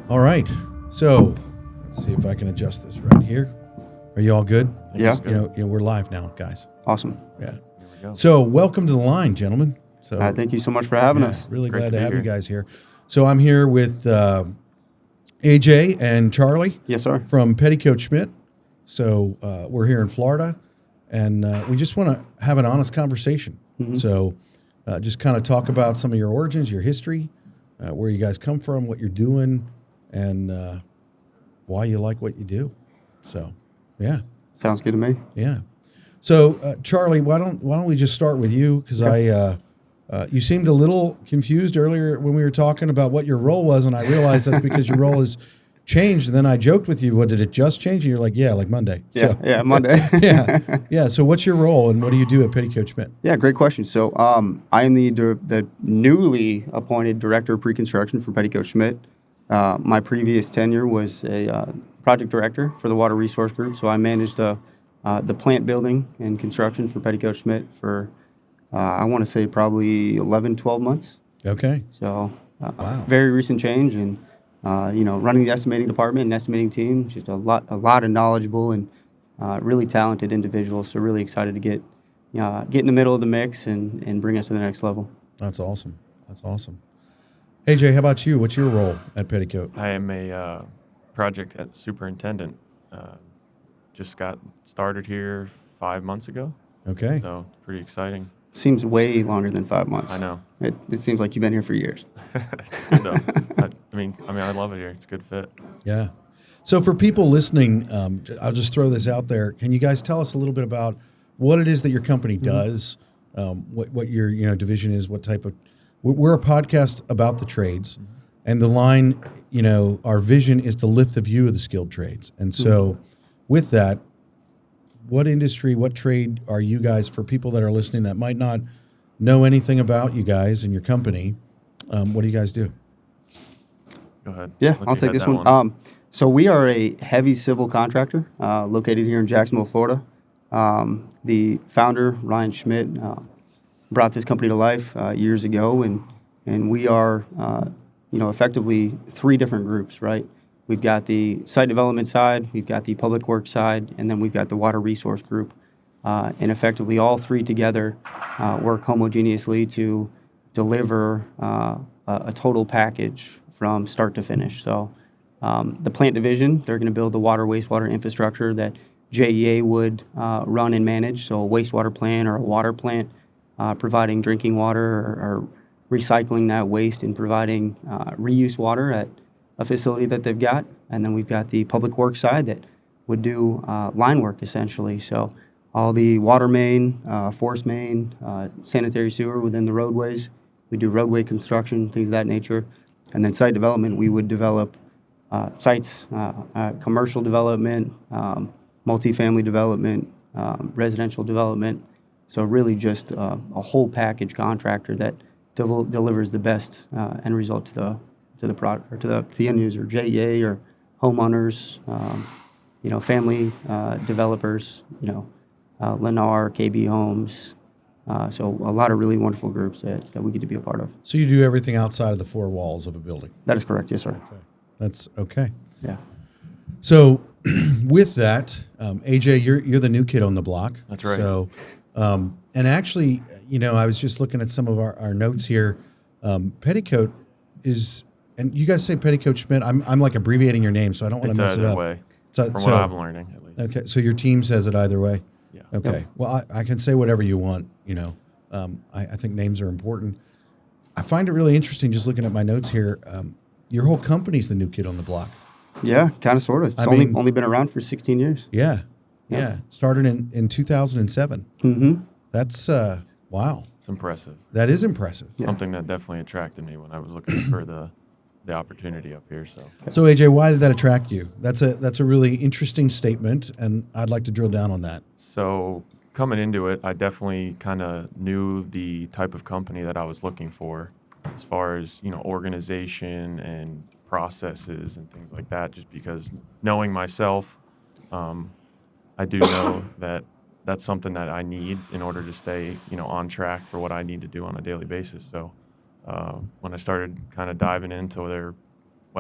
All right. So let's see if I can adjust this right here. Are you all good? Yeah. We're live now, guys. Awesome. Yeah. we go. So welcome to the line, gentlemen. So Thank you so much for having us. really Great glad to to be have you here. guys here. So I'm here with AJ and Charlie Yes, sir. from Petticoat-Schmidt. So we're here in Florida, and we just want to have an honest conversation. So just kind of talk about some of your origins, your history, where you guys come from, what you're doing, and why you like what you do. So, yeah, Sounds good to me. yeah. So, Charlie, why don't we just start with you? Because you seemed a little confused earlier when we were talking about what your role was, and I realized that's because your role has changed. And then I joked with you, what, did it just change? And you're like, yeah, like Monday. Yeah, Monday. Yeah. So what's your role, and what do you do at Petticoat-Schmidt? Yeah, great question. So I am the newly appointed director of pre-construction for Petticoat-Schmidt. My previous tenure was a project director for the Water Resource Group. So I managed the plant building and construction for Petticoat-Schmidt for, I want to say, probably 11, 12 months. Okay. So Wow. very recent change, and running the estimating department and estimating team, just a lot of knowledgeable and really talented individuals. So really excited to get in the middle of the mix and bring us to the next level. That's awesome. That's awesome. AJ, how about you? What's your role at Petticoat? I am a project superintendent. Just got started here 5 months ago, Okay. so it's pretty exciting. Seems way longer than 5 months. I know. It seems like you've been here for years. It's good though. I mean, I love it here. It's a good fit. Yeah. So for people listening, I'll just throw this out there. Can you guys tell us a little bit about what it is that your company does, what your division is, what type of... We're a podcast about the trades, and the line, our vision is to lift the view of the skilled trades. And so with that, what industry, what trade are you guys, for people that are listening that might not know anything about you guys and your company, what do you guys do? Go ahead. Yeah, Let I'll you take head this that one. So we are a heavy civil contractor located here in Jacksonville, Florida. The founder, Ryan Schmidt, brought this company to life years ago, and we are, effectively three different groups, right? We've got the site development side, we've got the public works side, and then we've got the water resource group. And effectively all three together work homogeneously to deliver a total package from start to finish. So the plant division, they're going to build the water wastewater infrastructure that JEA would run and manage. So a wastewater plant or a water plant, providing drinking water or recycling that waste and providing reuse water at a facility that they've got. And then we've got the public works side that would do line work essentially. So all the water main, force main, sanitary sewer within the roadways. We do roadway construction, things of that nature. And then site development, we would develop sites, commercial development, multifamily development, residential development. So really just a whole package contractor that delivers the best end result to the product, or to the end user, JEA or homeowners, family developers, Lennar, KB Homes. So a lot of really wonderful groups that we get to be a part of. So you do everything outside of the four walls of a building? That is correct, yes, sir. Okay. That's okay. Yeah. So with that, AJ, you're the new kid on the block. That's right. So, and actually, I was just looking at some of our notes here. Petticoat is, and you guys say Petticoat-Schmidt. I'm like abbreviating your name, so I don't want It's to mess it either up. way, So, from so- what I'm learning, at least. Okay, so your team says it either way. Yeah. Okay. Yep. Well, I can say whatever you want. I think names are important. I find it really interesting just looking at my notes here. Your whole company's the new kid on the block. Yeah, kind of, sort of. It's I only mean- been around for 16 years. Yeah. Yeah. Yeah. Started in 2007. Mm-hmm. That's wow. It's impressive. That is impressive. Yeah. Something that definitely attracted me when I was looking for the opportunity up here. So AJ, why did that attract you? That's a really interesting statement, and I'd like to drill down on that. So coming into it, I definitely kind of knew the type of company that I was looking for, as far as organization and processes and things like that. Just because knowing myself, I do know that that's something that I need in order to stay on track for what I need to do on a daily basis. So when I started kind of diving into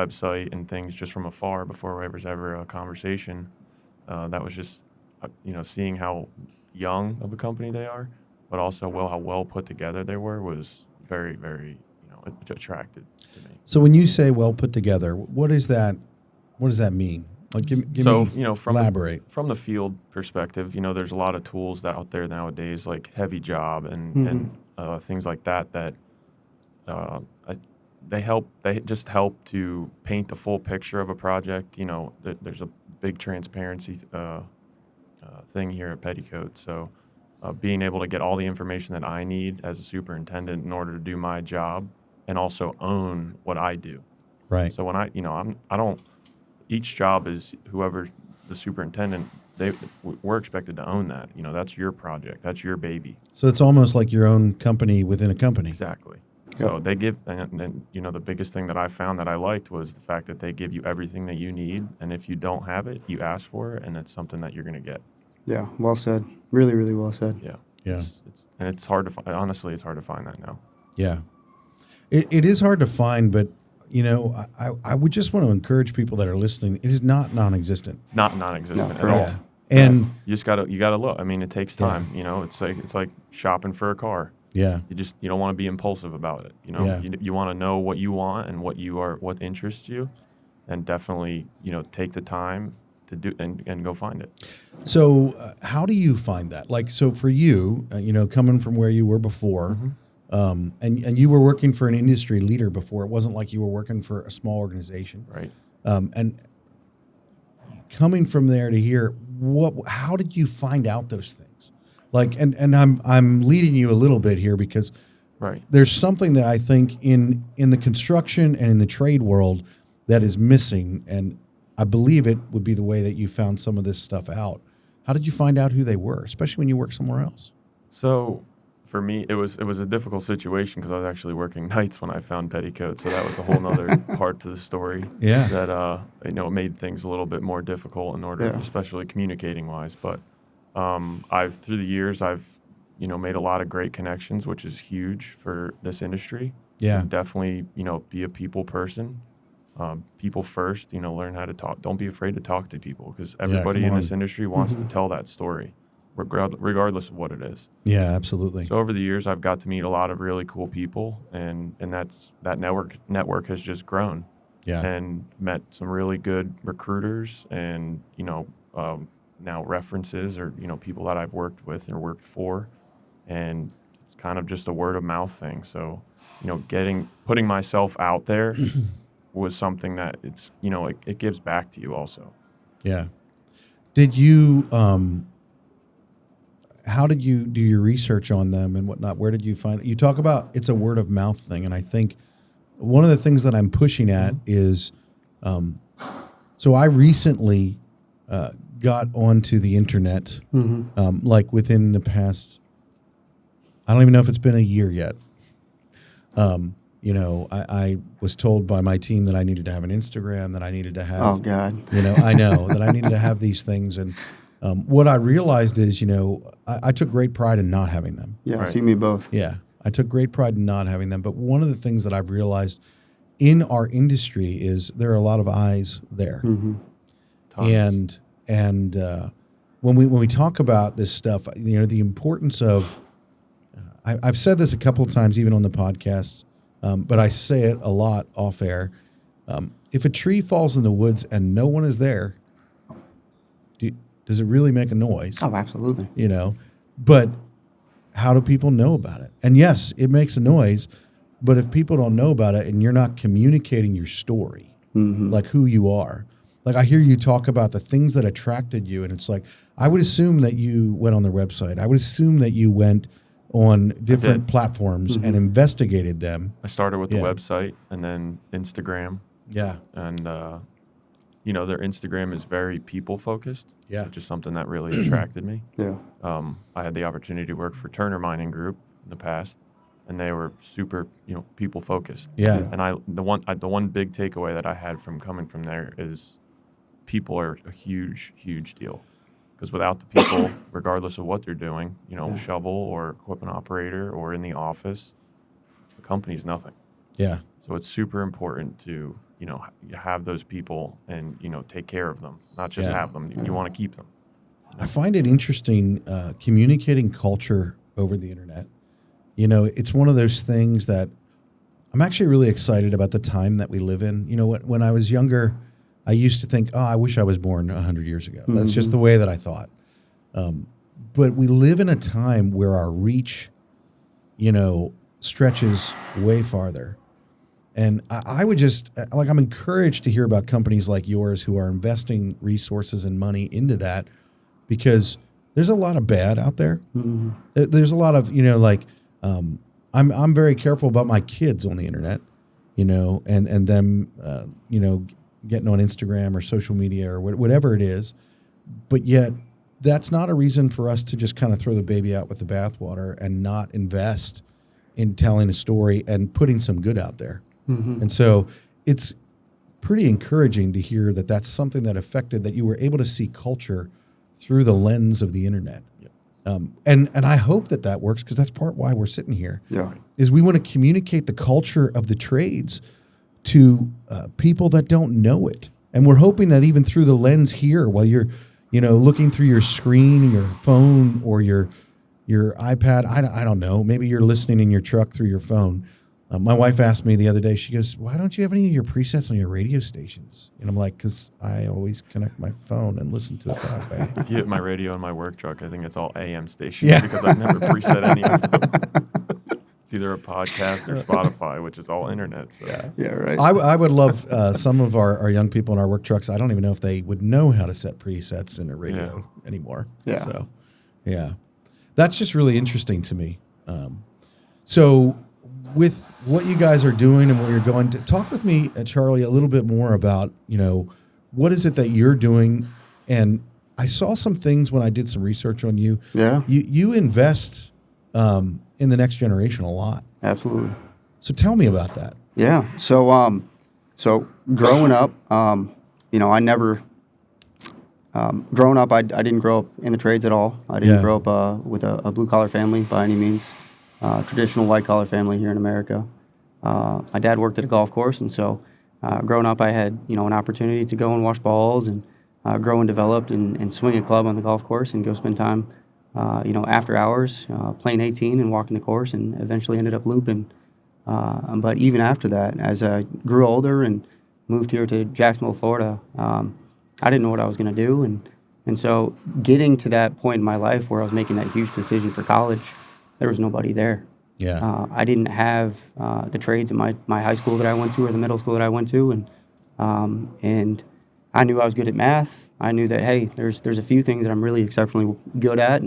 website and things just from afar before there was ever a conversation. That was just, seeing how young of a company they are, but also how well put together they were was very, very, attracted to me. So when you say well put together, what is that? What does that mean? Like, give me elaborate. From the field perspective, there's a lot of tools out there nowadays, like Heavy Job and things like that. They just help to paint the full picture of a project. There's a big transparency thing here at Petticoat. So being able to get all the information that I need as a superintendent in order to do my job and also own what I do. Right. So when I don't, each job is whoever the superintendent, we're expected to own that. That's your project. That's your baby. So it's almost like your own company within a company. Exactly. So they give, and the biggest thing that I found that I liked was the fact that they give you everything that you need, and if you don't have it, you ask for it, and it's something that you're going to get. Yeah, well said. Really, really well said. Yeah. Yeah. It's hard to find. Honestly, it's hard to find that now. Yeah. It is hard to find, but, I would just want to encourage people that are listening. It is not non-existent. Not non-existent No, at all. Yeah. And You gotta look. I mean, it takes time. It's like shopping for a car. yeah. You don't want to be impulsive about it. Yeah. You want to know what you want and what interests you, and definitely take the time to do and go find it. So how do you find that? Like, so for you, coming from where you were before, and you were working for an industry leader before, it wasn't like you were working for a small organization, Right. And coming from there to here, how did you find out those things? Like, and I'm leading you a little bit here because Right. there's something that I think in the construction and in the trade world that is missing, and I believe it would be the way that you found some of this stuff out. How did you find out who they were, especially when you work somewhere else? So for me, it was a difficult situation because I was actually working nights when I found Petticoat, so that was a whole nother part to the story. Yeah. That it made things a little bit more difficult in order, Yeah. especially communicating wise. But through the years, I've made a lot of great connections, which is huge for this industry. Yeah. And definitely be a people person. People first, learn how to talk. Don't be afraid to talk to people because everybody come in this on. industry wants to tell that story, regardless of what it is. Yeah, absolutely. So over the years, I've got to meet a lot of really cool people, and that network has just grown. Yeah. And met some really good recruiters, and now references or people that I've worked with or worked for, and it's kind of just a word of mouth thing. So putting myself out there was something that it's it gives back to you also. Yeah. Did you how did you do your research on them and whatnot? Where did you find it? You talk about it's a word of mouth thing, and I think one of the things that I'm pushing at is so I recently got onto the internet like within the past, I don't even know if it's been a year yet. I was told by my team that I needed to have an Instagram, that I needed to have. Oh, God. I know that I needed to have these things. And what I realized is, I took great pride in not having them. Yeah, Right. so you mean both. Yeah, I took great pride in not having them. But one of the things that I've realized in our industry is there are a lot of eyes there. Tons. And when we talk about this stuff, the importance of, I've said this a couple of times, even on the podcast, but I say it a lot off air. If a tree falls in the woods and no one is there, does it really make a noise? Oh, absolutely. But how do people know about it? And yes, it makes a noise, but if people don't know about it and you're not communicating your story, like who you are, like I hear you talk about the things that attracted you, and it's like, I would assume that you went on their website. I would assume that you went on different platforms and investigated them. I started with the Yeah. website and then Instagram, Yeah. and their Instagram is very people focused, Yeah. which is something that really attracted me. Yeah. I had the opportunity to work for Turner Mining Group in the past, and they were super, people focused. Yeah. And the one big takeaway that I had from coming from there is people are a huge, huge deal. Because without the people, regardless of what they're doing, shovel or equipment operator or in the office, the company's nothing. Yeah. So it's super important to you have those people and, take care of them, not just Yeah. have them. You want to keep them. I find it interesting communicating culture over the internet. It's one of those things that I'm actually really excited about the time that we live in. When I was younger, I used to think, I wish I was born 100 years ago. That's just the way that I thought. But we live in a time where our reach, stretches way farther. And I would just, I'm encouraged to hear about companies like yours who are investing resources and money into that, because there's a lot of bad out there. Mm-hmm. There's a lot of, I'm very careful about my kids on the internet, and them, getting on Instagram or social media or whatever it is. But yet that's not a reason for us to just kind of throw the baby out with the bathwater and not invest in telling a story and putting some good out there. Mm-hmm. And so it's pretty encouraging to hear that that's something that affected, that you were able to see culture through the lens of the internet. Yeah. And I hope that works, because that's part why we're sitting here. Yeah. Is we want to communicate the culture of the trades to people that don't know it. And we're hoping that even through the lens here, while you're, looking through your screen, your phone, or your iPad, I don't know, maybe you're listening in your truck through your phone. My wife asked me the other day, she goes, why don't you have any of your presets on your radio stations? And I'm like, because I always connect my phone and listen to it that way. If you hit my radio in my work truck, I think it's all AM stations, because I've never preset any of them. It's either a podcast or Spotify, which is all internet. So. Yeah, right. I would love some of our young people in our work trucks. I don't even know if they would know how to set presets in a radio anymore. Yeah. So, yeah. That's just really interesting to me. So with what you guys are doing and where you're going, to talk with me, Charlie, a little bit more about, what is it that you're doing? And I saw some things when I did some research on you. Yeah. You invest in the next generation a lot. Absolutely. So tell me about that. Yeah. So growing up, I never, growing up, I didn't grow up in the trades at all. I didn't grow up with a blue collar family by any means. Traditional white collar family here in America. My dad worked at a golf course, and so growing up, I had an opportunity to go and watch balls and grow and develop and swing a club on the golf course and go spend time, after hours playing 18 and walking the course, and eventually ended up looping. But even after that, as I grew older and moved here to Jacksonville, Florida, I didn't know what I was going to do, and so getting to that point in my life where I was making that huge decision for college, there was nobody there. Yeah. I didn't have the trades in my high school that I went to or the middle school that I went to, and I knew I was good at math. I knew that, hey, there's a few things that I'm really exceptionally good at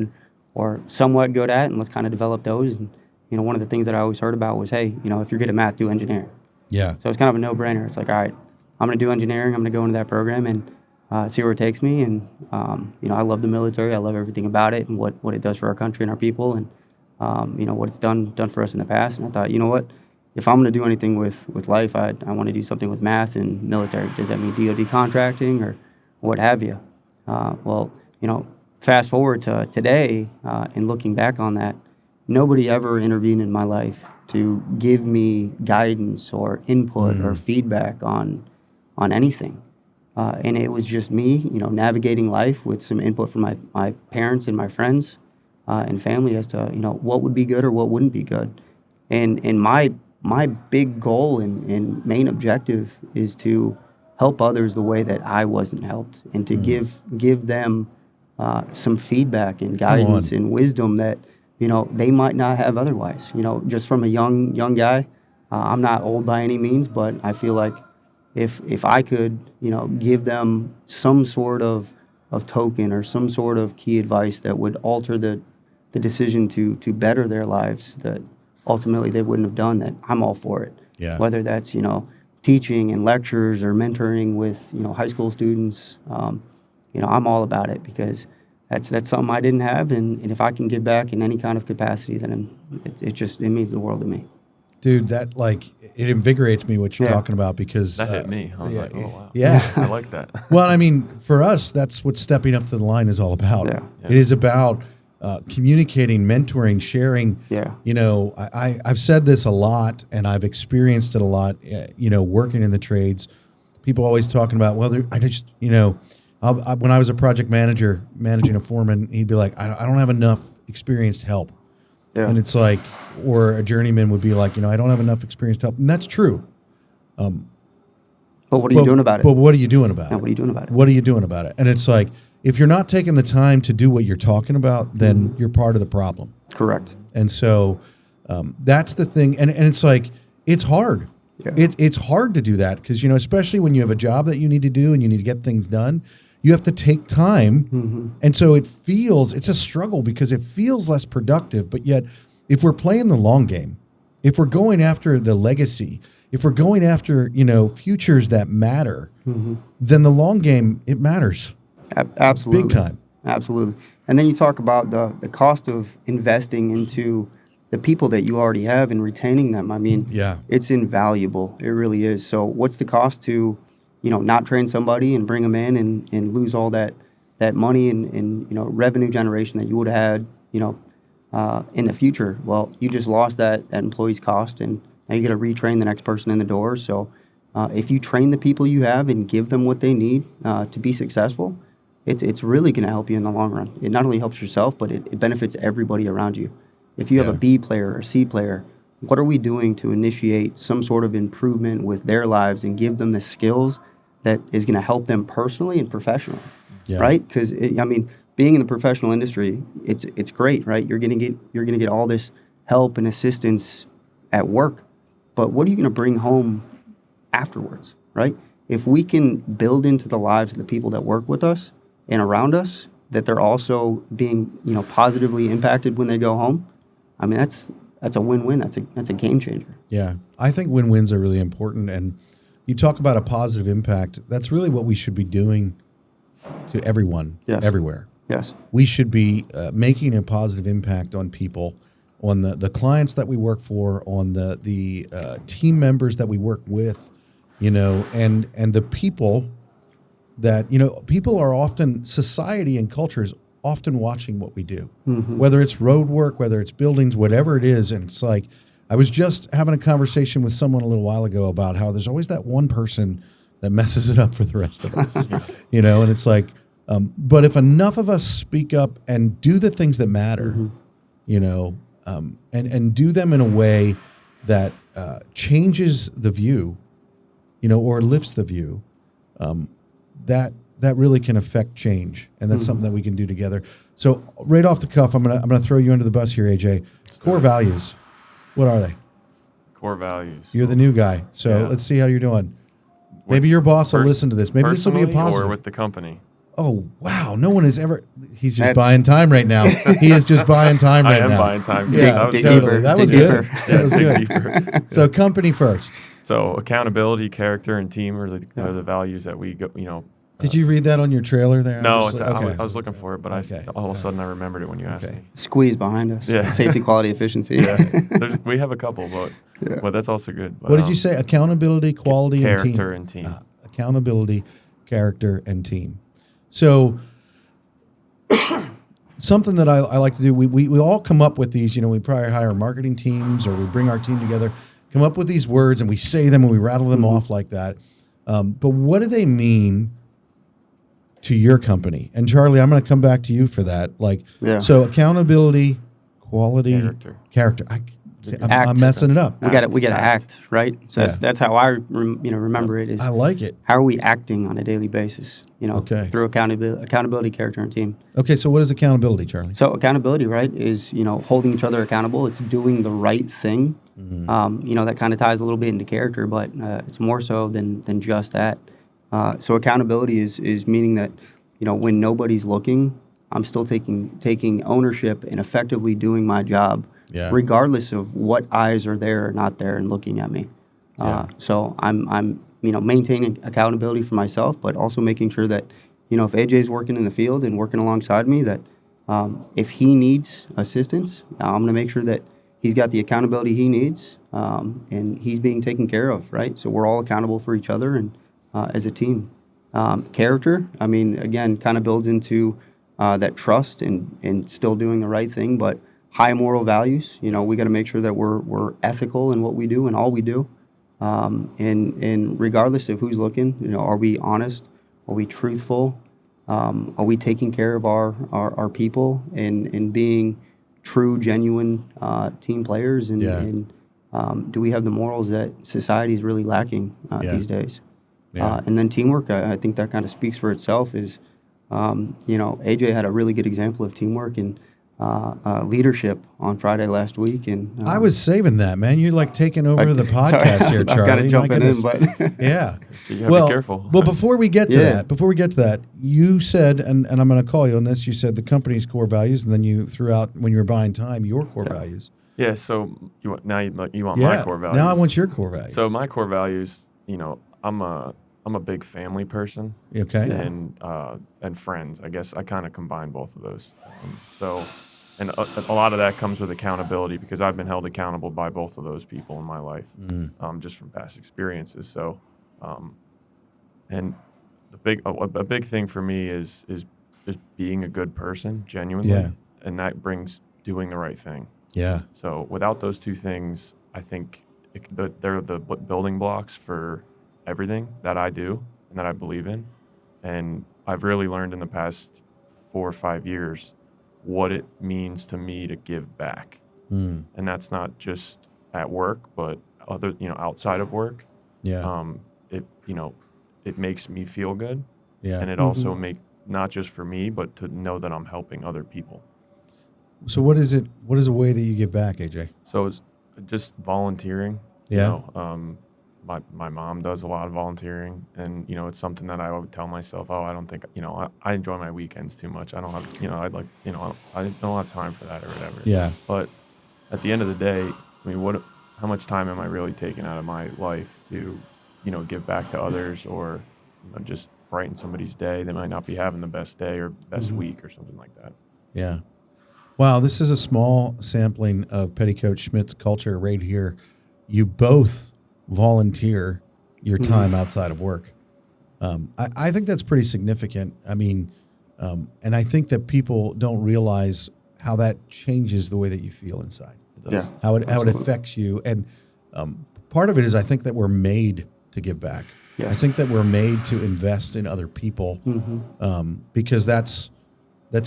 or somewhat good at, and let's kind of develop those. And one of the things that I always heard about was, hey, if you're good at math, do engineering. Yeah. So it's kind of a no-brainer. It's like, all right, I'm going to do engineering. I'm going to go into that program and see where it takes me. And I love the military. I love everything about it and what it does for our country and our people, and what it's done for us in the past. And I thought, you know what, if I'm going to do anything with life, I want to do something with math and military. Does that mean DoD contracting or what have you? Fast forward to today, and looking back on that, nobody ever intervened in my life to give me guidance or input or feedback on anything. And it was just me, navigating life with some input from my parents and my friends and family as to, what would be good or what wouldn't be good. And my big goal and main objective is to help others the way that I wasn't helped, and to give them some feedback and guidance and wisdom that, they might not have otherwise. Just from a young guy, I'm not old by any means, but I feel like if I could, give them some sort of token or some sort of key advice that would alter the decision to better their lives, that ultimately they wouldn't have done, that I'm all for it. Yeah. Whether that's, teaching and lectures or mentoring with, high school students, I'm all about it, because that's something I didn't have. And if I can give back in any kind of capacity, then it means the world to me. Dude, that it invigorates me what you're talking about, because That hit me. I was like, oh, wow. Yeah. I like that. Well, I mean, for us, that's what stepping up to the line is all about. Yeah. It is about communicating, mentoring, sharing. Yeah. You know, I've said this a lot, and I've experienced it a lot. You know, working in the trades, people always talking about, well, I just, you know, when I was a project manager managing a foreman, he'd be like, I don't have enough experienced help. Yeah. And it's like, or a journeyman would be like, you know, I don't have enough experienced help. And that's true. But what are you doing about it? But what are you doing about it? What are you doing about it? What are you doing about it? And it's like, if you're not taking the time to do what you're talking about, then you're part of the problem. Correct. And so that's the thing. And it's like, it's hard. Yeah. It's hard to do that because, you know, especially when you have a job that you need to do and you need to get things done, you have to take time. And so it's a struggle because it feels less productive. But yet, if we're playing the long game, if we're going after the legacy, if we're going after, you know, futures that matter, then the long game, it matters. Absolutely. Big time. Absolutely. And then you talk about the cost of investing into the people that you already have and retaining them. I mean, it's invaluable. It really is. So what's the cost to, you know, not train somebody and bring them in and lose all that money and, you know, revenue generation that you would have had, you know, in the future? Well, you just lost that employee's cost, and now you got to retrain the next person in the door. So if you train the people you have and give them what they need to be successful, it's really going to help you in the long run. It not only helps yourself, but it benefits everybody around you. If you have a B player or a C player, what are we doing to initiate some sort of improvement with their lives and give them the skills that is going to help them personally and professionally, right? Because I mean, being in the professional industry, it's great, right? You're going to get all this help and assistance at work, but what are you going to bring home afterwards, right? If we can build into the lives of the people that work with us and around us that they're also being, you know, positively impacted when they go home, I mean, that's a win-win. That's a game changer. Yeah, I think win-wins are really important. And you talk about a positive impact. That's really what we should be doing to everyone, everywhere. Yes. We should be making a positive impact on people, on the clients that we work for, on the team members that we work with, you know, and the people that, you know, people are often, society and culture is often watching what we do, whether it's road work, whether it's buildings, whatever it is. And it's like, I was just having a conversation with someone a little while ago about how there's always that one person that messes it up for the rest of us, you know, and it's like, but if enough of us speak up and do the things that matter, you know, and do them in a way that changes the view, you know, or lifts the view, that really can affect change, and that's something that we can do together. So right off the cuff, I'm gonna throw you under the bus here, AJ. Core values, what are they? Core values. You're the new guy, so let's see how you're doing. Maybe your boss will listen to this. Maybe this will be a positive. Or with the company. Oh wow! No one has ever. He's just buying time right now. He is just buying time right now. I am buying time. Yeah, totally. That was good. That was good. Deeper. So company first. So accountability, character, and team are the values that we go. You know. Did you read that on your trailer there? No, I was looking for it, but all of a sudden I remembered it when you asked me. Squeeze behind us. Yeah. Safety, quality, efficiency. We have a couple, but that's also good. But, what did you say? Accountability, quality, character, and team. Accountability, character, and team. So something that I like to do, we all come up with these, you know, we probably hire marketing teams or we bring our team together, come up with these words and we say them and we rattle them off like that. But what do they mean to your company? And Charlie, I'm going to come back to you for that. Like, so accountability, quality, character. I'm messing it up. We got to act, right? So that's how I remember it. Is I like it. How are we acting on a daily basis? You know, through accountability, character, and team. Okay, so what is accountability, Charlie? So accountability, right, is, you know, holding each other accountable. It's doing the right thing. You know, that kind of ties a little bit into character, but it's more so than just that. So accountability is meaning that, you know, when nobody's looking, I'm still taking ownership and effectively doing my job, regardless of what eyes are there or not there and looking at me. So I'm you know, maintaining accountability for myself, but also making sure that, you know, if AJ's working in the field and working alongside me, that if he needs assistance, I'm going to make sure that he's got the accountability he needs, and he's being taken care of, right? So we're all accountable for each other and as a team. Character, I mean, again, kind of builds into that trust and still doing the right thing, but high moral values. You know, we got to make sure that we're ethical in what we do and all we do. And regardless of who's looking, you know, are we honest? Are we truthful? Are we taking care of our people and being true, genuine team players? And do we have the morals that society is really lacking these days? And then teamwork, I think that kind of speaks for itself. Is you know, AJ had a really good example of teamwork and leadership on Friday last week, and I was saving that, man. You're like taking over the podcast here, Charlie. I'm kind of jumping in, but yeah. You have to be careful. Well, before we get to that, you said, and I'm going to call you on this. You said the company's core values, and then you threw out when you were buying time your core values. Yeah. So you want my core values. Now I want your core values. So my core values, you know, I'm a big family person. Okay. And friends. I guess I kind of combine both of those. And a lot of that comes with accountability because I've been held accountable by both of those people in my life, just from past experiences. So, and a big thing for me is being a good person, genuinely, and that brings doing the right thing. Yeah. So without those two things, I think they're the building blocks for everything that I do and that I believe in. And I've really learned in the past 4 or 5 years what it means to me to give back. And that's not just at work, but outside of work. Yeah. It makes me feel good. Yeah. And it also not just for me, but to know that I'm helping other people. So what is a way that you give back, AJ? So it's just volunteering. Yeah. My mom does a lot of volunteering, and it's something that I would tell myself, I don't think I enjoy my weekends too much. I don't have I don't have time for that or whatever. Yeah. But at the end of the day, I mean, how much time am I really taking out of my life to give back to others or just brighten somebody's day? They might not be having the best day or best week or something like that. Yeah. Wow, this is a small sampling of Petticoat-Schmidt's culture right here. You both volunteer your time outside of work. I think that's pretty significant. I mean, and I think that people don't realize how that changes the way that you feel inside. It does. How it affects you. And part of it is I think that we're made to give back. Yes. I think that we're made to invest in other people because that's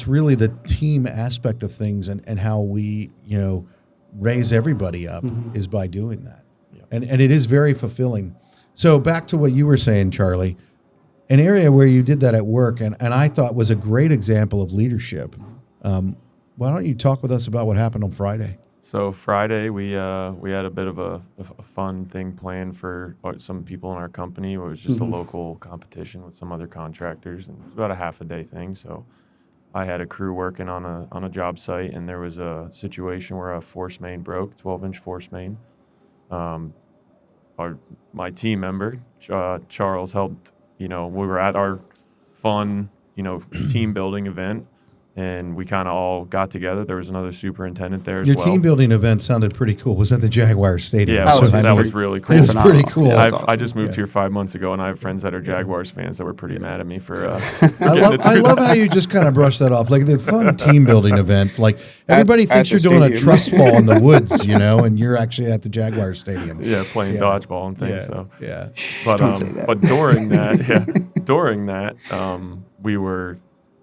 really the team aspect of things and how we, raise everybody up is by doing that. Yeah. And it is very fulfilling. So back to what you were saying, Charlie, an area where you did that at work and I thought was a great example of leadership. Why don't you talk with us about what happened on Friday? So Friday we had a bit of a fun thing planned for some people in our company. It was just a local competition with some other contractors, and it was about a half a day thing. So I had a crew working on a job site, and there was a situation where a force main broke, 12-inch force main. My team member Charles helped. We were at our fun team building event. And we kind of all got together. There was another superintendent there as well. Your team building event sounded pretty cool. Was that the Jaguar Stadium? Yeah, that was really cool. It was pretty cool. Yeah, I just moved here 5 months ago, and I have friends that are Jaguars fans that were pretty mad at me for. I love how you just kind of brush that off, like the fun team building event. Like everybody thinks you're doing a trust fall in the woods, and you're actually at the Jaguar Stadium. Yeah, playing dodgeball and things. Yeah. But during that,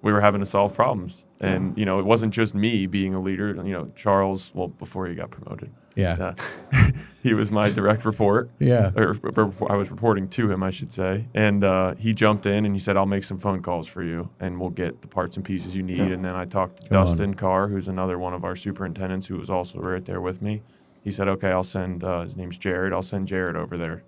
we were having to solve problems. And, it wasn't just me being a leader. Charles, before he got promoted. Yeah. He was my direct report. Yeah. Or I was reporting to him, I should say. And he jumped in and he said, I'll make some phone calls for you and we'll get the parts and pieces you need. Yeah. And then I talked to Dustin Carr, who's another one of our superintendents who was also right there with me. He said, okay, I'll send, his name's Jared. I'll send Jared over there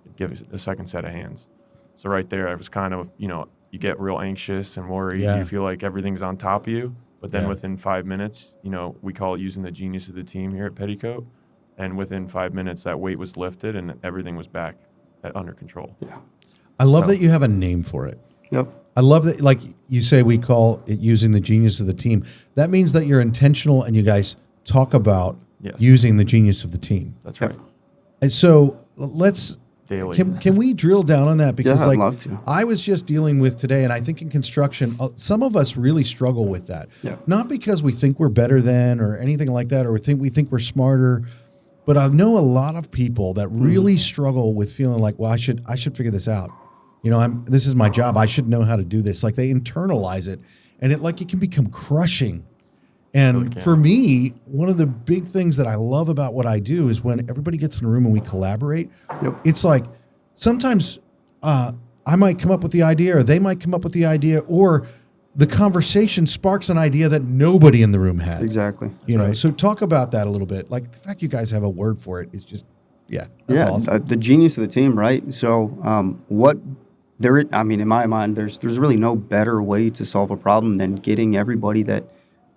to give us a second set of hands. So right there, I was kind of, you get real anxious and worried. Yeah. You feel like everything's on top of you. But then within 5 minutes, we call it using the genius of the team here at Petticoat. And within 5 minutes, that weight was lifted and everything was back under control. Yeah. I love that you have a name for it. Yep. I love that, like you say, we call it using the genius of the team. That means that you're intentional and you guys talk about using the genius of the team. That's right. And so let's daily. Can we drill down on that? Because I'd love to. I was just dealing with today, and I think in construction, some of us really struggle with that. Yeah. Not because we think we're better than or anything like that, or we think we're smarter, but I know a lot of people that really struggle with feeling like, well, I should figure this out. You know, this is my job. I should know how to do this. Like they internalize it, and it can become crushing. And Really for me, one of the big things that I love about what I do is when everybody gets in a room and we collaborate. Yep. It's like sometimes I might come up with the idea, or they might come up with the idea, or the conversation sparks an idea that nobody in the room had. Exactly. You know, Right. so talk about that a little bit. Like the fact you guys have a word for it is just, that's awesome. The genius of the team, right? So in my mind, there's really no better way to solve a problem than getting everybody that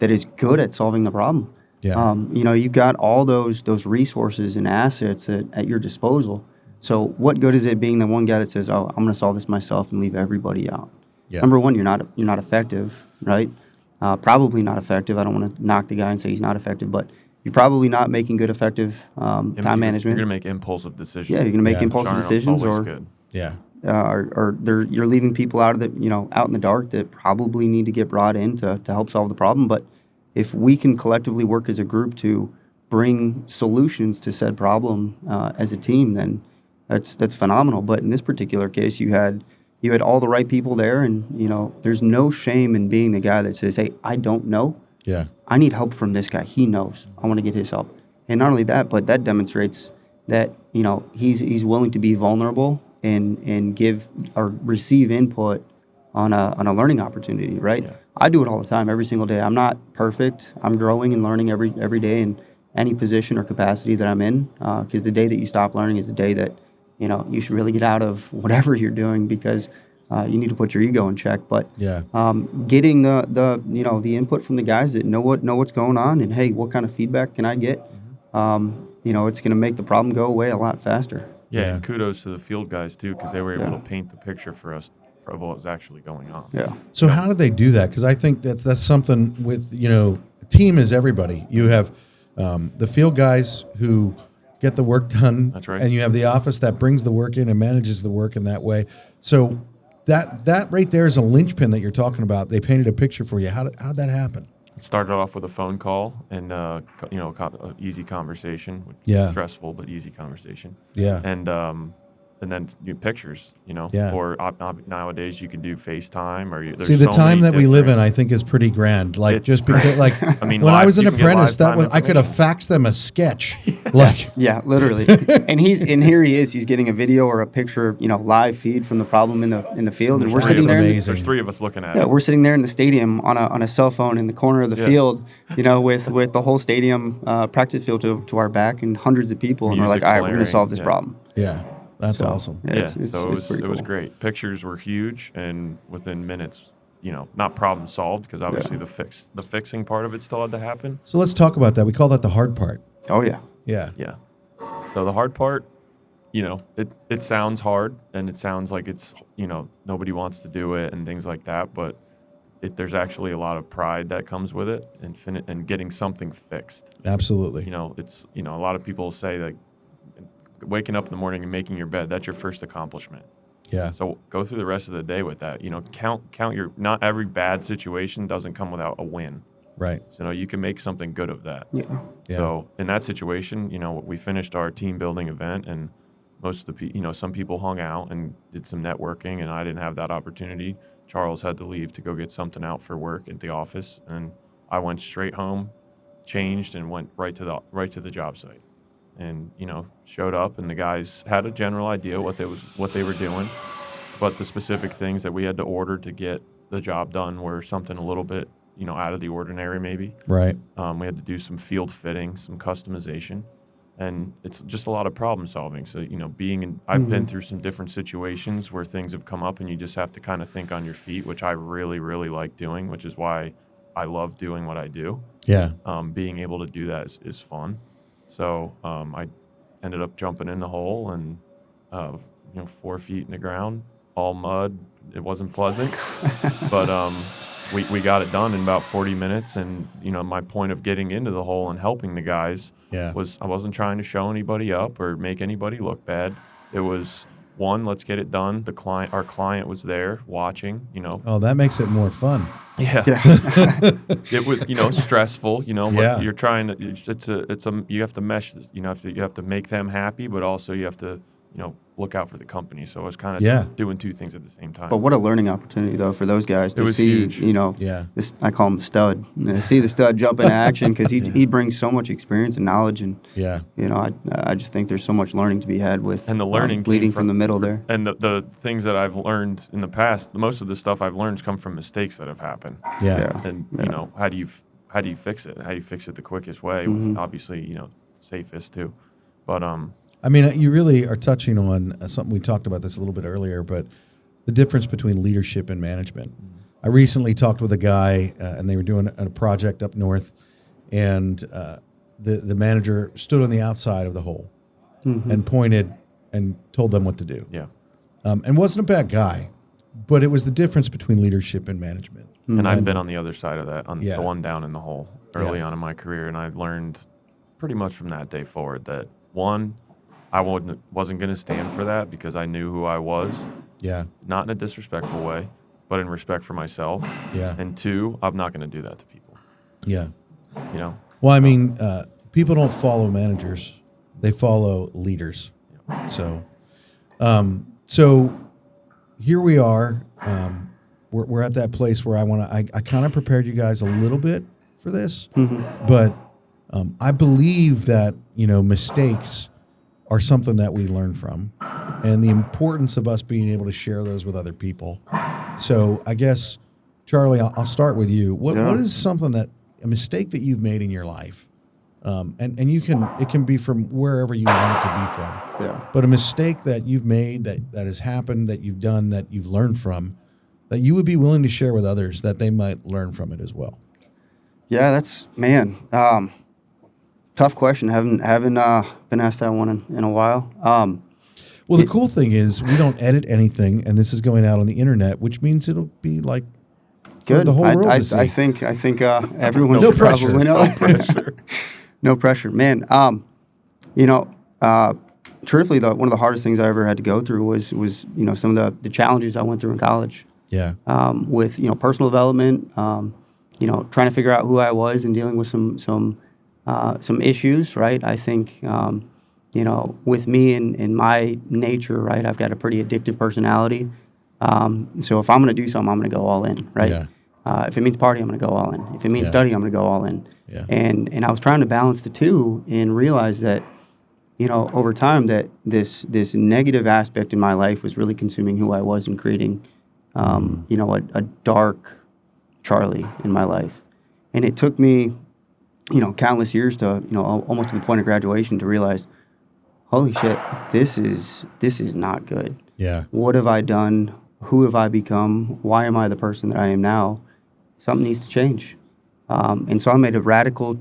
is good at solving the problem. Yeah. You've got all those resources and assets at your disposal. So what good is it being the one guy that says, "Oh, I'm going to solve this myself," and leave everybody out? Yeah. Number one, you're not effective, right? Probably not effective. I don't want to knock the guy and say he's not effective, but you're probably not making good, effective time management. You're going to make impulsive decisions. Yeah, you're going to make Yeah. impulsive Which aren't decisions, always or good. Yeah. you're leaving people out in the dark that probably need to get brought in to help solve the problem. But if we can collectively work as a group to bring solutions to said problem as a team, then that's phenomenal. But in this particular case, you had all the right people there, and there's no shame in being the guy that says, "Hey, I don't know. Yeah. I need help from this guy. He knows. I want to get his help." And not only that, but that demonstrates that he's willing to be vulnerable and give or receive input on a learning opportunity, right? Yeah. I do it all the time, every single day. I'm not perfect. I'm growing and learning every day in any position or capacity that I'm in, because the day that you stop learning is the day that you should really get out of whatever you're doing, because you need to put your ego in check. But Yeah. getting the input from the guys that know what's going on, and hey, what kind of feedback can I get? It's going to make the problem go away a lot faster. Yeah, Yeah. and kudos to the field guys too, because they were able Yeah. to paint the picture for us of what was actually going on. Yeah. So how do they do that? Because I think that's something with, team is everybody. You have the field guys who get the work done. That's right. And you have the office that brings the work in and manages the work in that way. So that right there is a linchpin that you're talking about. They painted a picture for you. How did that happen? It started off with a phone call and a easy conversation. Yeah. Stressful but easy conversation. Yeah. And then pictures, Yeah. or nowadays you can do FaceTime or there's See, the so time many that we live in, different- I think, is pretty grand. Like, It's just because, like, I mean, when I live- was an you can get apprentice, live-time I could have information. faxed them a sketch. Like, Yeah, literally. And here he is. He's getting a video or a picture, live feed from the problem in the field, and There's we're three sitting of us- there. amazing. There's three of us looking at Yeah, it. we're sitting there in the stadium on a cell phone in the corner of the Yeah. field, with the whole stadium practice field to our back and hundreds of people, and we're like, Music all right, we're going to blaring, solve this yeah. problem. yeah, that's So, awesome. yeah, it's pretty it was cool. great. Pictures were huge, and within minutes, not problem solved, because obviously the fixing part of it still had to happen. So let's talk about that. We call that the hard part. Oh yeah, Yeah. Yeah. So the hard part, it sounds hard, and it sounds like it's nobody wants to do it and things like that, but there's actually a lot of pride that comes with it, and getting something fixed. Absolutely. It's a lot of people say, like, waking up in the morning and making your bed, that's your first accomplishment. Yeah. So go through the rest of the day with that. Count your, not every bad situation doesn't come without a win. Right. So you can make something good of that. yeah, Yeah. So in that situation, we finished our team building event, and most of the some people hung out and did some networking, and I didn't have that opportunity. Charles had to leave to go get something out for work at the office, and I went straight home, changed, and went right to the job site. And showed up, and the guys had a general idea what they were doing, but the specific things that we had to order to get the job done were something a little bit out of the ordinary, maybe. Right. We had to do some field fitting, some customization, and it's just a lot of problem solving. So I've been through some different situations where things have come up, and you just have to kind of think on your feet, which I really, really like doing, which is why I love doing what I do. Yeah. Being able to do that is fun. So I ended up jumping in the hole, and 4 feet in the ground, all mud. It wasn't pleasant, but we got it done in about 40 minutes. And my point of getting into the hole and helping the guys Yeah. was I wasn't trying to show anybody up or make anybody look bad. It was one, let's get it done. Our client was there watching, Oh, that makes it more fun. Yeah. It was, stressful, Yeah. but you're trying to, you have to mesh this, you have to make them happy, but also you have to, look out for the company. So I was kind of doing two things at the same time. But what a learning opportunity, though, for those guys to was see, huge. this, I call him a stud, see the stud jump into action because he brings so much experience and knowledge. And, I just think there's so much learning to be had with and the learning leading came from the middle there. And the things that I've learned in the past, most of the stuff I've learned come from mistakes that have happened. Yeah. And, how do you fix it? How do you fix it the quickest way? With obviously, safest too. But, I mean, you really are touching on something we talked about this a little bit earlier, but the difference between leadership and management. I recently talked with a guy, and they were doing a project up north, and the manager stood on the outside of the hole and pointed and told them what to do. Yeah. And wasn't a bad guy, but it was the difference between leadership and management. And I've been on the other side of that, on Yeah. the one down in the hole early on in my career, and I've learned pretty much from that day forward that, one, I wasn't going to stand for that because I knew who I was, Yeah. not in a disrespectful way, but in respect for myself. Yeah. And two, I'm not going to do that to people. Yeah. Well, I mean, people don't follow managers; they follow leaders. So, so here we are. We're at that place where I kind of prepared you guys a little bit for this, but I believe that mistakes are something that we learn from, and the importance of us being able to share those with other people. So I guess, Charlie, I'll start with you. What is something a mistake that you've made in your life? And it can be from wherever you want it to be from. Yeah. But a mistake that you've made that has happened, that you've done, that you've learned from, that you would be willing to share with others that they might learn from it as well. Yeah, that's tough question. Haven't been asked that one in a while. Well, the cool thing is we don't edit anything, and this is going out on the internet, which means it'll be like for Good. the whole world to see. I think everyone No should pressure. probably know. No pressure. No pressure, man. Truthfully, one of the hardest things I ever had to go through was some of the challenges I went through in college. Yeah. With personal development, trying to figure out who I was and dealing with some issues. Right. I think with me and my nature, right, I've got a pretty addictive personality. So if I'm going to do something, I'm going to go all in. Right. Yeah. If it means party, I'm going to go all in. If it means study, I'm going to go all in. Yeah. And I was trying to balance the two and realize that, over time that this negative aspect in my life was really consuming who I was and creating, a dark Charlie in my life. And it took me, countless years to, almost to the point of graduation to realize, holy shit, this is not good. Yeah. What have I done? Who have I become? Why am I the person that I am now? Something needs to change. And so I made a radical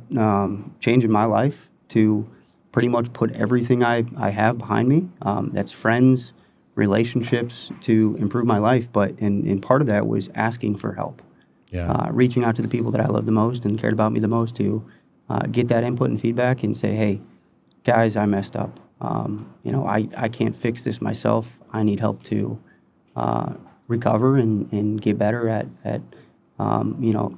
change in my life to pretty much put everything I have behind me. That's friends, relationships, to improve my life. And part of that was asking for help. Yeah. Reaching out to the people that I love the most and cared about me the most to get that input and feedback and say, hey, guys, I messed up. I can't fix this myself. I need help to recover and get better at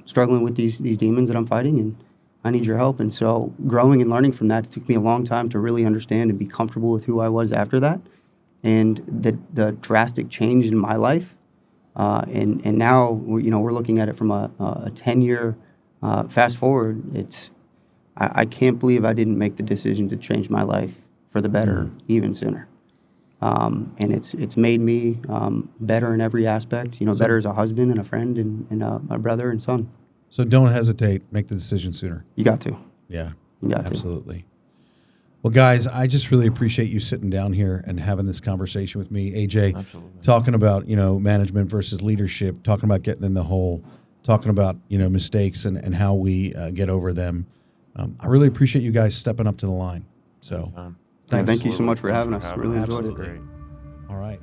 struggling with these demons that I'm fighting, and I need your help. And so growing and learning from that, it took me a long time to really understand and be comfortable with who I was after that, and the drastic change in my life. And now we're looking at it from a 10-year fast forward. I can't believe I didn't make the decision to change my life for the better even sooner. And it's made me better in every aspect. Better as a husband and a friend and a brother and son. So don't hesitate. Make the decision sooner. You got to. Yeah. You got to. Absolutely. Well, guys, I just really appreciate you sitting down here and having this conversation with me. AJ, Absolutely. talking about, management versus leadership, talking about getting in the hole, talking about, mistakes and how we get over them. I really appreciate you guys stepping up to the line. So Thank you so much for having us. Really enjoyed it. Absolutely. All right.